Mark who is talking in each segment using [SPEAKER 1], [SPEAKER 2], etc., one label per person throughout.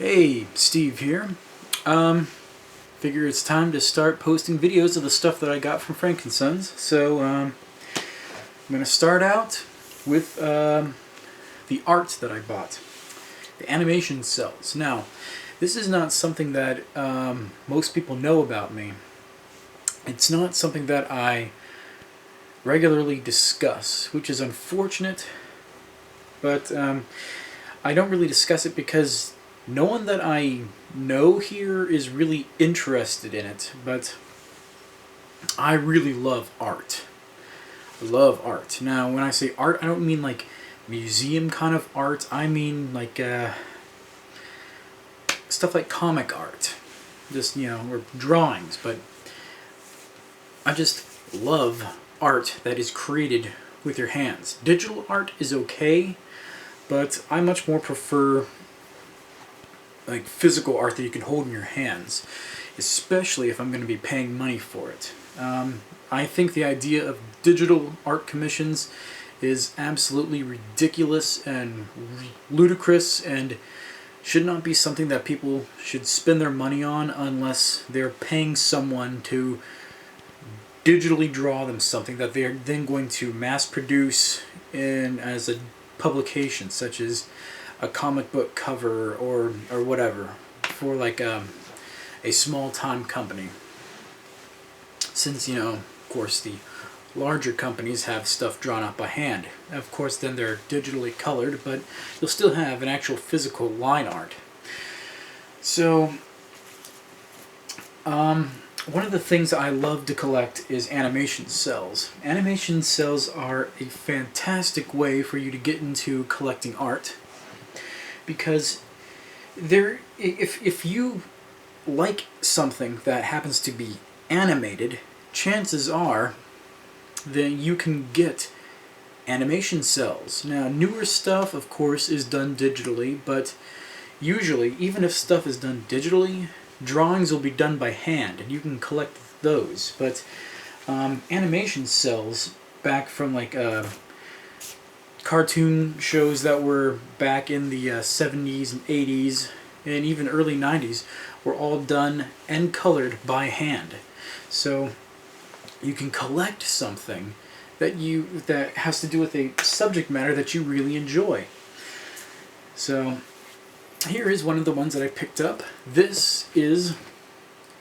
[SPEAKER 1] Hey, Steve here. Figure it's time to start posting videos of the stuff that I got from Frank & Sons. So, I'm going to start out with the art that I bought. The animation Cels. Now, this is not something that most people know about me. It's not something that I regularly discuss, which is unfortunate, but I don't really discuss it because no one that I know here is really interested in it, but I really love art. I love art. Now, when I say art, I don't mean like museum kind of art. I mean like stuff like comic art. Just, or drawings, but I just love art that is created with your hands. Digital art is okay, but I much more prefer like physical art that you can hold in your hands, especially if I'm going to be paying money for it. I think the idea of digital art commissions is absolutely ridiculous and ludicrous and should not be something that people should spend their money on unless they're paying someone to digitally draw them something that they're then going to mass produce as a publication, such as a comic book cover or whatever, for like a small time company. Since, of course, the larger companies have stuff drawn up by hand. Of course, then they're digitally colored, but you'll still have an actual physical line art. So, one of the things I love to collect is animation Cels. Animation Cels are a fantastic way for you to get into collecting art, because if you like something that happens to be animated, chances are that you can get animation Cels. Now, newer stuff, of course, is done digitally, but usually, even if stuff is done digitally, drawings will be done by hand, and you can collect those. But animation Cels, back from like cartoon shows that were back in the 70s and 80s and even early 90s, were all done and colored by hand. So you can collect something that has to do with a subject matter that you really enjoy. So here is one of the ones that I picked up. This is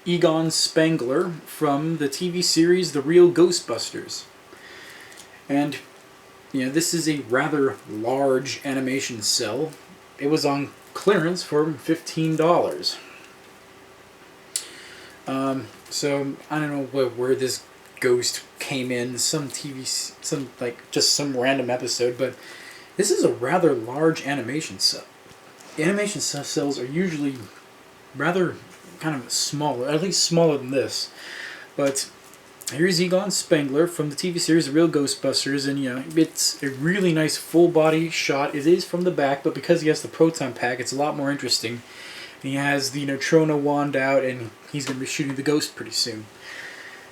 [SPEAKER 1] Egon Spengler from the TV series The Real Ghostbusters. And this is a rather large animation Cel. It was on clearance for $15. So I don't know where this ghost came in, some random episode, but this is a rather large animation Cel. Animation Cels are usually rather kind of smaller, at least smaller than this. But here's Egon Spengler from the TV series The Real Ghostbusters, and it's a really nice full body shot. It is from the back, but because he has the proton pack, it's a lot more interesting. And he has the Neutrona wand out, and he's going to be shooting the ghost pretty soon.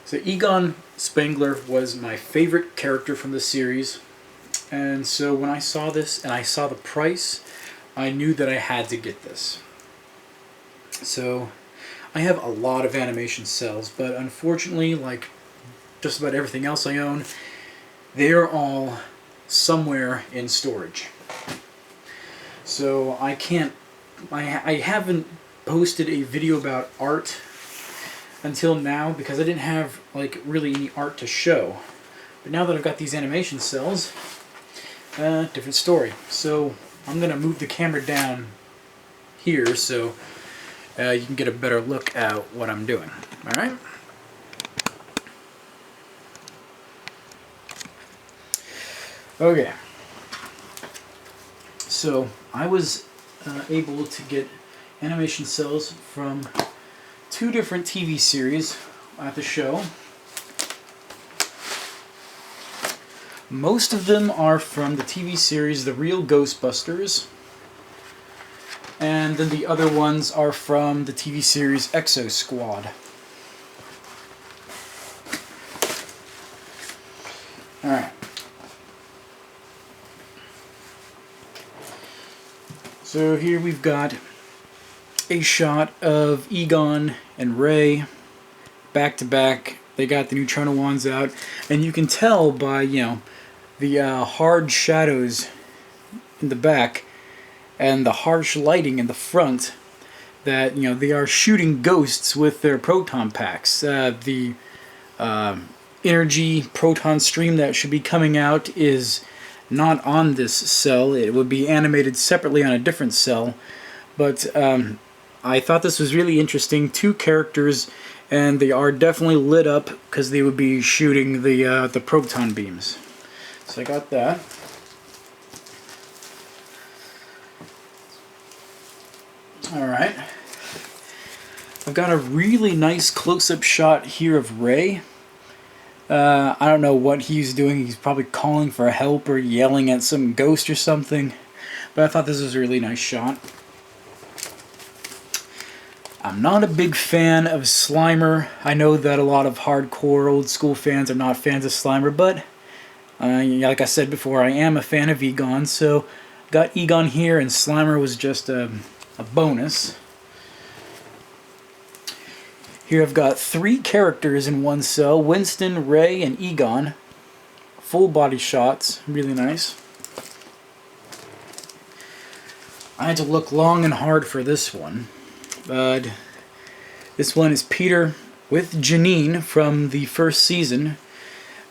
[SPEAKER 1] So Egon Spengler was my favorite character from the series, and so when I saw this and I saw the price, I knew that I had to get this. So I have a lot of animation Cels, but unfortunately, like just about everything else I own, they're all somewhere in storage. So I haven't posted a video about art until now because I didn't have like really any art to show. But now that I've got these animation Cels, different story. So I'm going to move the camera down here so you can get a better look at what I'm doing. Alright? Okay. So I was able to get animation Cels from 2 different TV series at the show. Most of them are from the TV series The Real Ghostbusters, and then the other ones are from the TV series Exo Squad. Alright. So here we've got a shot of Egon and Ray back to back. They got the neutrino wands out, and you can tell by, you know, the hard shadows in the back and the harsh lighting in the front that, you know, they are shooting ghosts with their proton packs. The energy proton stream that should be coming out is not on this cell. It would be animated separately on a different cell. But I thought this was really interesting. 2 characters, and they are definitely lit up because they would be shooting the proton beams. So I got that. Alright. I've got a really nice close-up shot here of Ray. I don't know what he's doing. He's probably calling for help or yelling at some ghost or something. But I thought this was a really nice shot. I'm not a big fan of Slimer. I know that a lot of hardcore old school fans are not fans of Slimer, but like I said before, I am a fan of Egon, so got Egon here, and Slimer was just a bonus. Here I've got 3 characters in one cell: Winston, Ray, and Egon. Full body shots, really nice. I had to look long and hard for this one, but this one is Peter with Janine from the first season.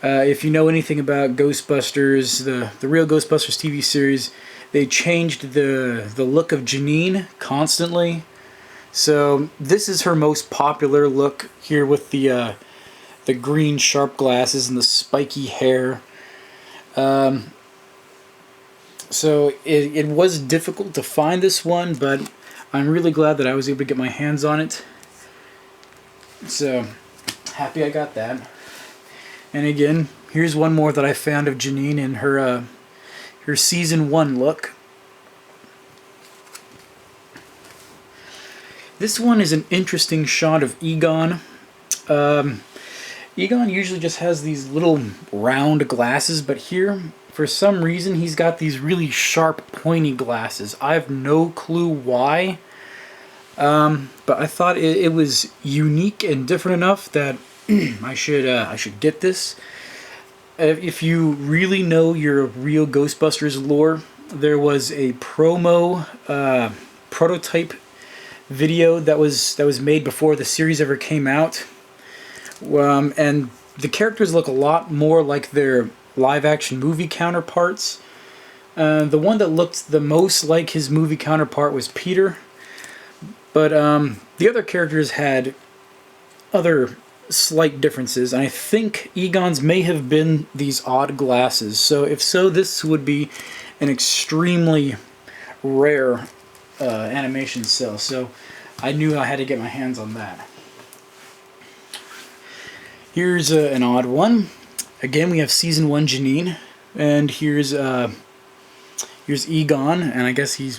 [SPEAKER 1] If you know anything about Ghostbusters, the real Ghostbusters TV series, they changed the look of Janine constantly. So this is her most popular look here, with the green sharp glasses and the spiky hair. So it was difficult to find this one, but I'm really glad that I was able to get my hands on it. So happy I got that. And again, here's one more that I found of Janine in her season 1 look. This one is an interesting shot of Egon. Egon usually just has these little round glasses, but here, for some reason, he's got these really sharp, pointy glasses. I have no clue why, but I thought it was unique and different enough that I should get this. If you really know your real Ghostbusters lore, there was a promo prototype video that was made before the series ever came out, and the characters look a lot more like their live-action movie counterparts. The one that looked the most like his movie counterpart was Peter, but the other characters had other slight differences, and I think Egon's may have been these odd glasses. So if so, this would be an extremely rare animation cell, so I knew I had to get my hands on that. Here's an odd one. Again, we have season 1 Janine, and here's Egon, and I guess I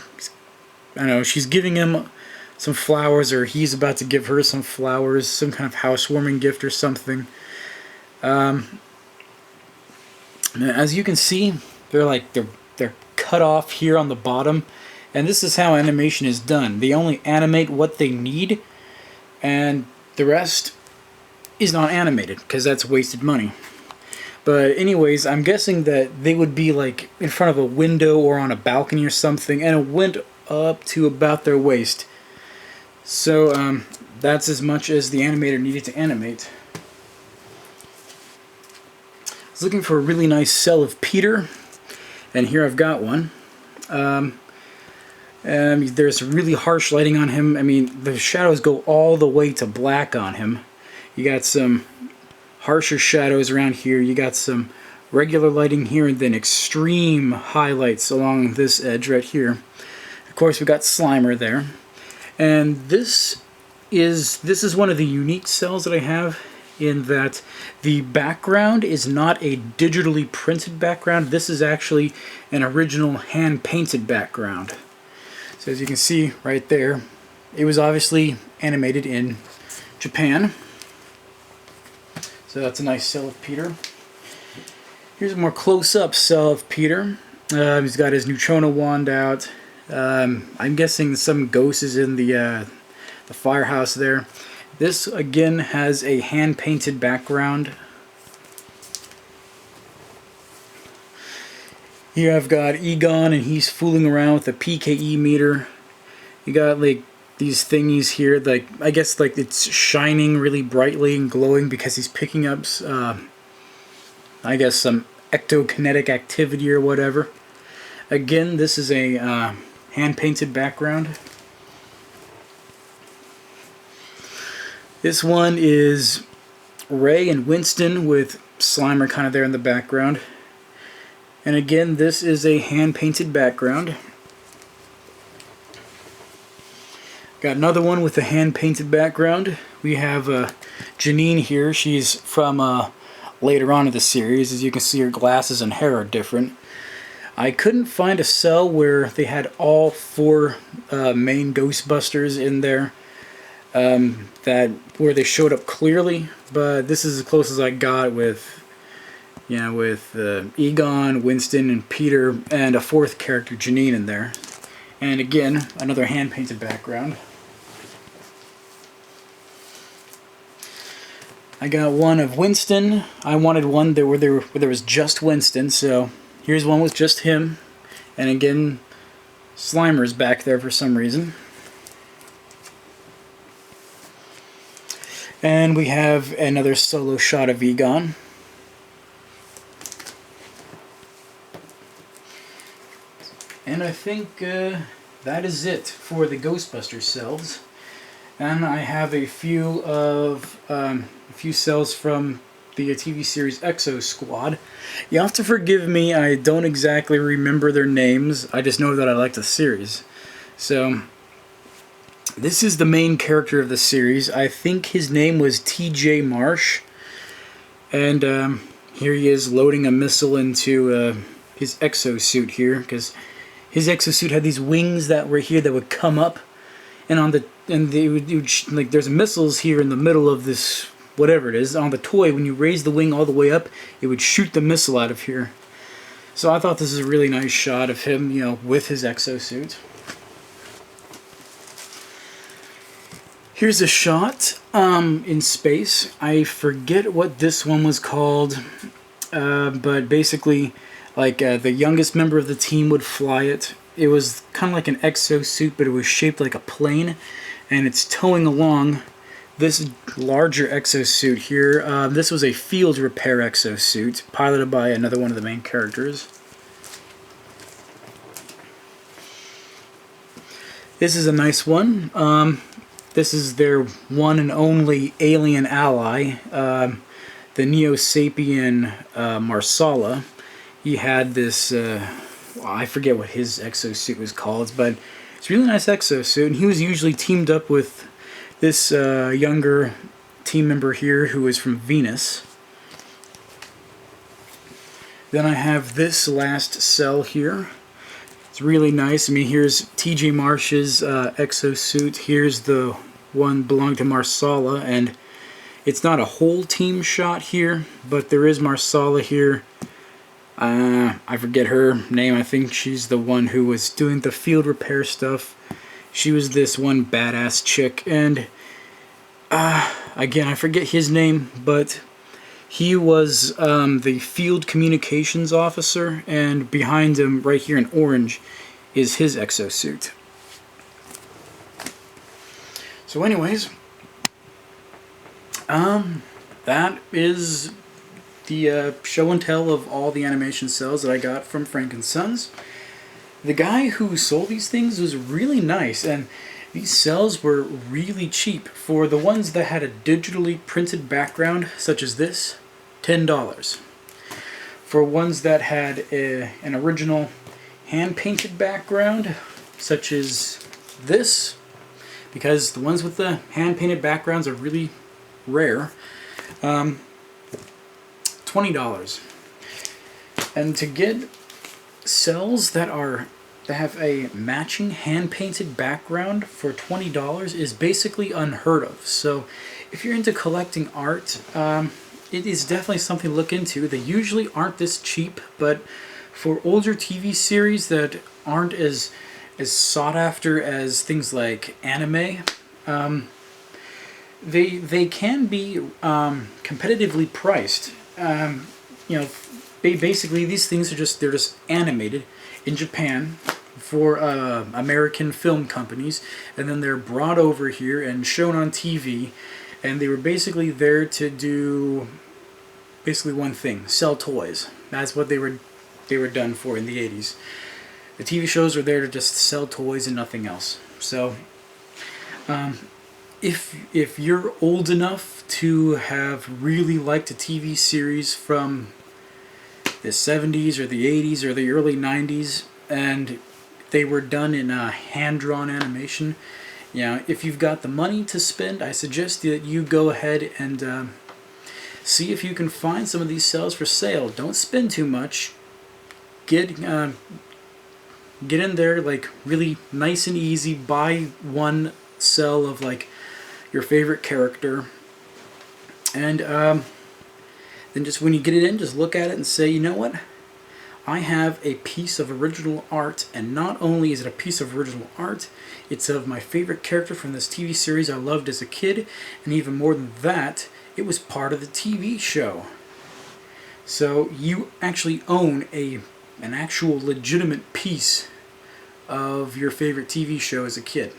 [SPEAKER 1] don't know, she's giving him some flowers, or he's about to give her some flowers, some kind of housewarming gift or something. As you can see, they're cut off here on the bottom. And this is how animation is done. They only animate what they need, and the rest is not animated, because that's wasted money. But anyways, I'm guessing that they would be like in front of a window or on a balcony or something, and it went up to about their waist. So that's as much as the animator needed to animate. I was looking for a really nice cell of Peter, and here I've got one. There's really harsh lighting on him. I mean, the shadows go all the way to black on him. You got some harsher shadows around here. You got some regular lighting here, and then extreme highlights along this edge right here. Of course, we got Slimer there. And this is one of the unique cells that I have, in that the background is not a digitally printed background. This is actually an original hand-painted background. So as you can see right there, it was obviously animated in Japan. So that's a nice cell of Peter. Here's a more close-up cell of Peter. He's got his neutrino wand out. I'm guessing some ghost is in the the firehouse there. This again has a hand-painted background. Here I've got Egon, and he's fooling around with the PKE meter. You got like these thingies here, like I guess like it's shining really brightly and glowing because he's picking up I guess some ectokinetic activity or whatever. Again, this is a hand-painted background. This one is Ray and Winston with Slimer kind of there in the background. And again, this is a hand-painted background. Got another one with a hand-painted background. We have Janine here. She's from later on in the series. As you can see, her glasses and hair are different. I couldn't find a cell where they had all 4 main Ghostbusters in there where they showed up clearly, but this is as close as I got with Egon, Winston, and Peter, and a 4th character, Janine, in there. And again, another hand-painted background. I got one of Winston. I wanted one where there was just Winston, so here's one with just him. And again, Slimer's back there for some reason. And we have another solo shot of Egon. And I think that is it for the Ghostbusters cells. And I have a few cells from the TV series Exo Squad. You have to forgive me, I don't exactly remember their names. I just know that I like the series. So this is the main character of the series. I think his name was T.J. Marsh. And here he is loading a missile into his exosuit here, because his exosuit had these wings that were here that would come up, and like there's missiles here in the middle of this whatever it is on the toy. When you raise the wing all the way up, it would shoot the missile out of here. So I thought this is a really nice shot of him, with his exosuit. Here's a shot in space. I forget what this one was called, but basically, like the youngest member of the team would fly it. It was kind of like an exosuit, but it was shaped like a plane, and it's towing along this larger exosuit here. This was a field repair exosuit, piloted by another one of the main characters. This is a nice one. This is their one and only alien ally, the Neo-Sapien Marsala. He had this, I forget what his exosuit was called, but it's a really nice exosuit, and he was usually teamed up with this younger team member here who is from Venus. Then I have this last cell here. It's really nice. I mean, here's T.J. Marsh's exosuit. Here's the one belonging to Marsala, and it's not a whole team shot here, but there is Marsala here. I forget her name. I think she's the one who was doing the field repair stuff. She was this one badass chick, and again, I forget his name, but he was the field communications officer, and behind him, right here in orange, is his exosuit. So anyways, that is the show and tell of all the animation cells that I got from Frank & Sons. The guy who sold these things was really nice, and these cells were really cheap. For the ones that had a digitally printed background, such as this, $10. For ones that had an original hand-painted background, such as this, because the ones with the hand-painted backgrounds are really rare, $20. And to get cells that have a matching hand-painted background for $20 is basically unheard of. So if you're into collecting art, it is definitely something to look into. They usually aren't this cheap, but for older TV series that aren't as sought after as things like anime, They can be competitively priced. You know, basically these things are they're just animated in Japan for American film companies, and then they're brought over here and shown on TV, and they were basically there to do basically one thing: sell toys. That's what they were done for in the 80s. The TV shows were there to just sell toys and nothing else. So, if you're old enough to have really liked a TV series from the 70s or the 80s or the early 90s, and they were done in hand-drawn animation, if you've got the money to spend, I suggest that you go ahead and see if you can find some of these Cels for sale. Don't spend too much. Get in there like really nice and easy. Buy one Cel of like your favorite character, and then just when you get it in, just look at it and say, you know what? I have a piece of original art, and not only is it a piece of original art, it's of my favorite character from this TV series I loved as a kid, and even more than that, it was part of the TV show. So you actually own an actual legitimate piece of your favorite TV show as a kid.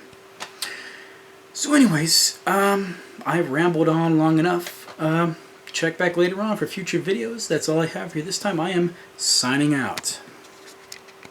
[SPEAKER 1] So anyways, I've rambled on long enough. Check back later on for future videos. That's all I have for you this time. I am signing out.